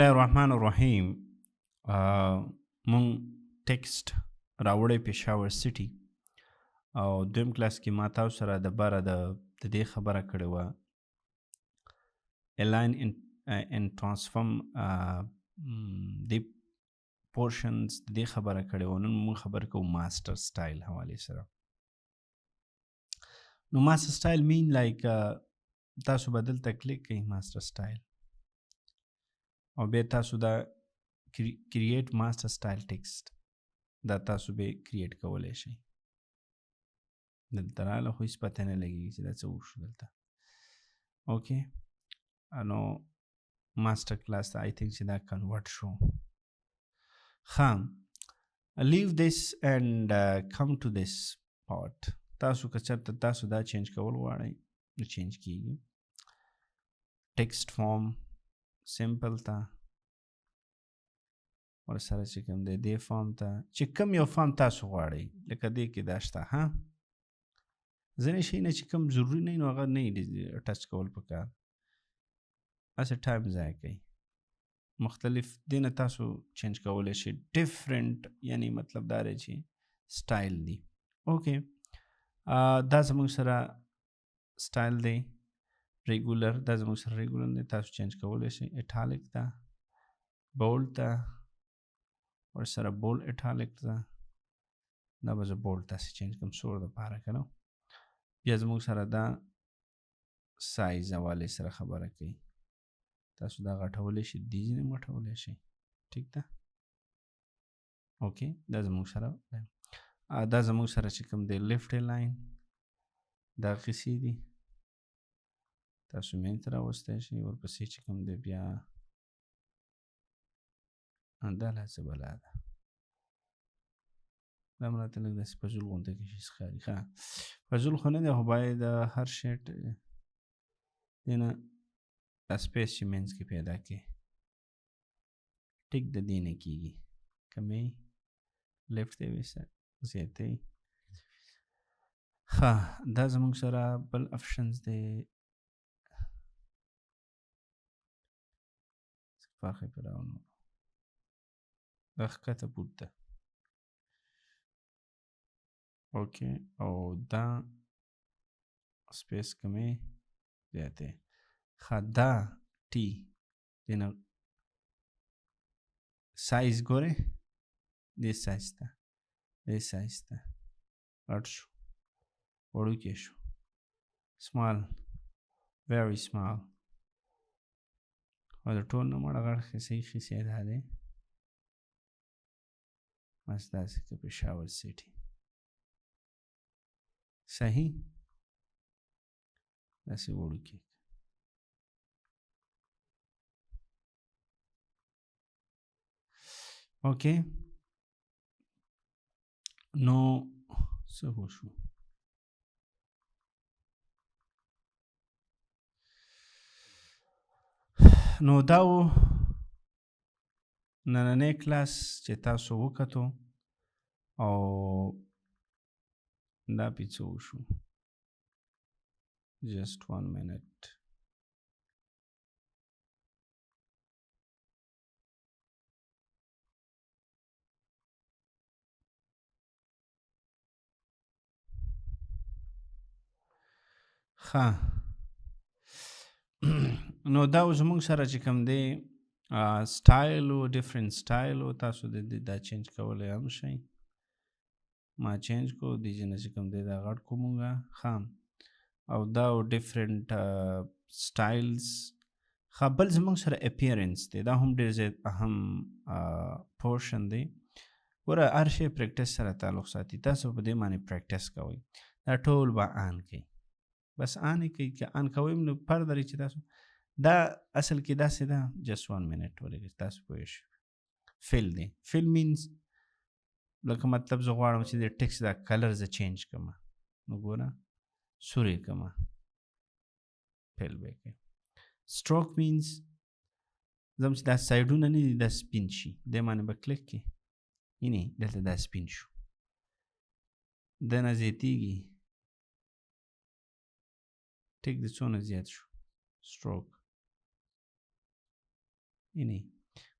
الله الرحمن الرحیم. مونږ ټیکسټ راوړی پېښور سټي او دویم کلاس کې ما تاسو سره د باره د دې خبره کړې وه الاین ان ټرانسفارم دې پورشنز د دې خبره کړې وه. نن مونږ خبرې کوو ماسټر سټایل حوالې سره. نو ماسټر سټایل مین لایک تاسو به دلته کلیک کوئ ماسټر سټایل او بیا تاسو دا کریټ ماسټر سټایل ټیکسټ دا تاسو به کریټ کولی شئ. دلته راغله خو هېڅ پته نه لګېږي چې دا څه وشو دلته. اوکې نو ماسټر کلاس ته آی تھنک چې دا کنورټ شو. ښه لیو دس اینډ کم ټو دس پارټ. تاسو که چېرته تاسو دا چینج کول غواړئ نو چینج کېږي. ټیکسټ فارم سمپل ته ورسره چې کوم دی دې فارم ته چې کوم یو فارم تاسو غواړئ لکه دې کې دا شته. ها ځینې شیونه چې کوم ضروري نه وي نو هغه نه ټچ کول پکار، هسې ټایم ضایع کوي. مختلف دې نه تاسو چینج کولی شئ ډفرنٹ، یعنی مطلب دا دی چې سټایل دی. اوکې دا زموږ سره سټایل دی ریګولر، دا زموږ سره ریګولر دی. تاسو چینج کولی شئ اټالیک ته، بولډ ته، ورسره بولډ اټالیک ته. دا به زه بولډ تاسې چینج کوم سور دپاره که نه. بیا زموږ سره دا سایز حوالې سره خبره کوي. تاسو دا غټولی شئ، دې ځینې غټولی شئ. ټیک ده. اوکې دا زموږ سره دا زموږ سره چې کوم دی لیفټ لاین دا قصې دي. تاسو مین ته راوستی شئ، ورپسې چې کوم دی بیا دا لا څه بلا ده، دا هم راته لږ داسې فضول غونته کې شي ښکاري. ښه فضول خو نه دی، خو باید هر شی دې نه سپیس چې منځ کې پیدا کړي. ټیک د دې نه کېږي، کمی لیفټ دی زیاتی. ښه دا زموږ سره بل آپشنز دی. فرق یې پرې راونو دا ښکته پورته. اوکې او دا سپیس کمی زیاتی. ښه دا ټي دې نه سایز ګورئ، دې سایز ته دې سایز ته غټ شو، وړوکی شو، سمال ویری سمال. او د ټول نه مړه غټ صحیح خیسې دا دی بس داسې که پېښور سټي صحیح داسې وړوکی. اوکې نو څه وشو؟ نو دا و نننی کلاس چې تاسو وکتو او دا پې څه وشو. جسٹ 1 منټ. ښه نو دا زموږ سره چې کوم دی سټایل و، ډفرنٹ سټایل و. تاسو دا چینج کولی هم شئ. ما چینج کو دې ځای نه چې کوم دی دا غټ کو مونږه. ښه او دا و ډفرنٹ سټایلز. ښه بل زموږ سره اپیرنس دی، دا هم ډېر زیات اهم پورشن دی. ګوره هر شی پریکټس سره تعلق ساتي. تاسو په دې باندې پریکټس کوئ، دا ټول به آن کوي، بس آن یې کوي. که آن کوئ نو فردر چې تاسو دا اصل کې داسې ده جسٹ 1 منټ ولګي تاسو پوه شئ. فل دی، فل مینز لکه مطلب زه غواړم چې د ټیکسټ دا کلر زه چینج کړم، نو ګوره سور یې کړم، فل به یې کوي. سټروک مینز زم چې دا سایډونه نه دي دا سپین شي، دې باندې به کلیک کړي، یعنې دلته دا سپین شو، دنه زیاتېږي. ټیک د څونه زیات شو سټروک، یعنې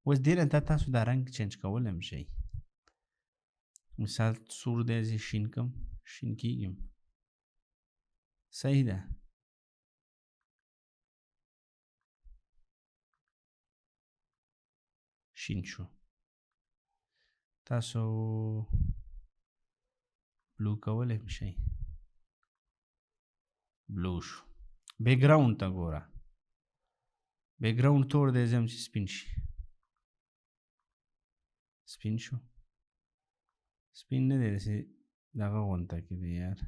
اوس دې نه تاسو دا رنګ چینج کولی هم شئ. مثال سور دی، زه شین کم، شین کېږم. صحیح ده. شین شو. تاسو بلو کولی هم شئ. بلو شو. بیکګراوند ته ګوره. بیکګراوند تور دی، زه هم چې سپین شي. سپین شو. سپین نه دی، داسې دغه غونته کې دی یار.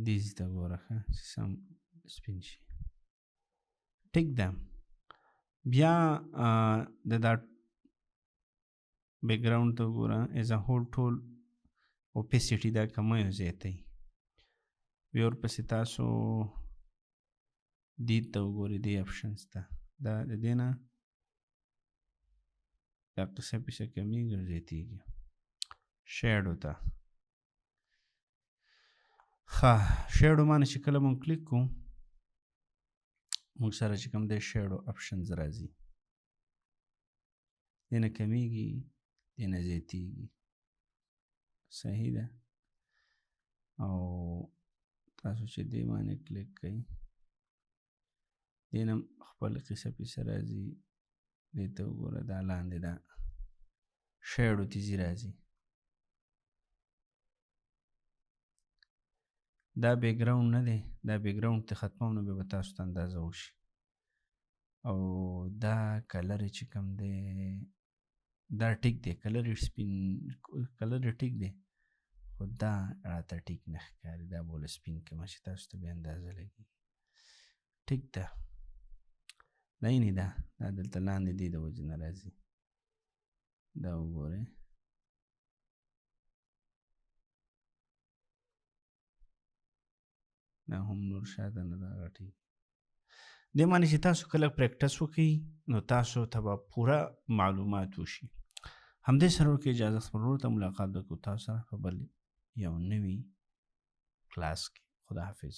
دیز ته ګوره ښه چې سم سپین شي. ټیک ده. بیا د دا بیکګراوند ته ګوره، ایز ا هول ټول اوپیسټي دا کموي او زیاتوي. بیا ورپسې تاسو دې ته وګورئ، دې اپشنز ته. دا د دې نه دا قصه پیسه کمیږي او زیاتېږي. شیډو ته ښه، شیډو باندې چې کله مونږ کلیک کوو، مونږ سره چې کوم دی شیډو اپشنز راځي. دې نه کمیږي، دې نه زیاتېږي. صحیح ده. او تاسو چې دې باندې کلیک کوئ، دې نه خپل قصه پیسه راځي. دې ته وګوره، دا لاندې دا شیډو تیزي راځي. دا بیکګراوند نه دی، دا بیکګراوند ته ختموم نو بیا به تاسو ته اندازه وشي. او دا کلر چې کوم دی دا ټیک دی، کلر یې سپین، کلر یې ټیک دی، خو دا راته ټیک نه ښکاري. دا بوله سپین کړمه چې تاسو ته بیا اندازه لګي. ټیک ده. دا یې نه ده، دا دلته لاندې دی د وجې نه راځي. دا وګورئ. دا هم نور شاته نه ده غټي. دې معنی چې تاسو کله پریکټس وکړئ نو تاسو ته به پوره معلومات وشي. همدې سره ورکې اجازه خپل ورور ته ملاقات وکړو تاسو سره په بل یو نوي کلاس کې. خدا حافظ.